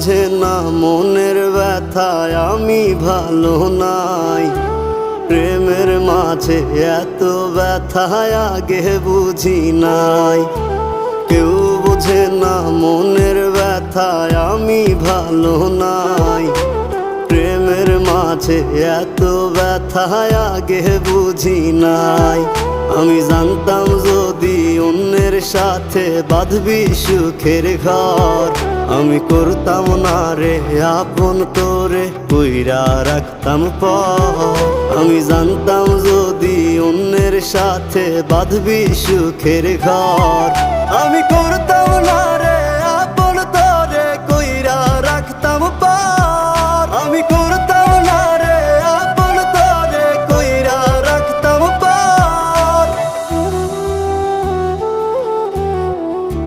বোঝে না মনের ব্যথায় আমি ভালো নাই। প্রেমের মাঝে এত ব্যথায় আগে বুঝি নাই। কেউ বোঝে না মনের ব্যথায় আমি ভালো নাই। প্রেমের মাঝে এত ব্যথায় আগে বুঝি নাই। আমি জানতাম যদি অন্যের সাথে বাঁধবি সুখের ঘর, আমি করতাম না রে আপন তোরে কইরা রাখতাম পর। আমি জানতাম যদি অন্যের সাথে বাঁধবি সুখের ঘর, আমি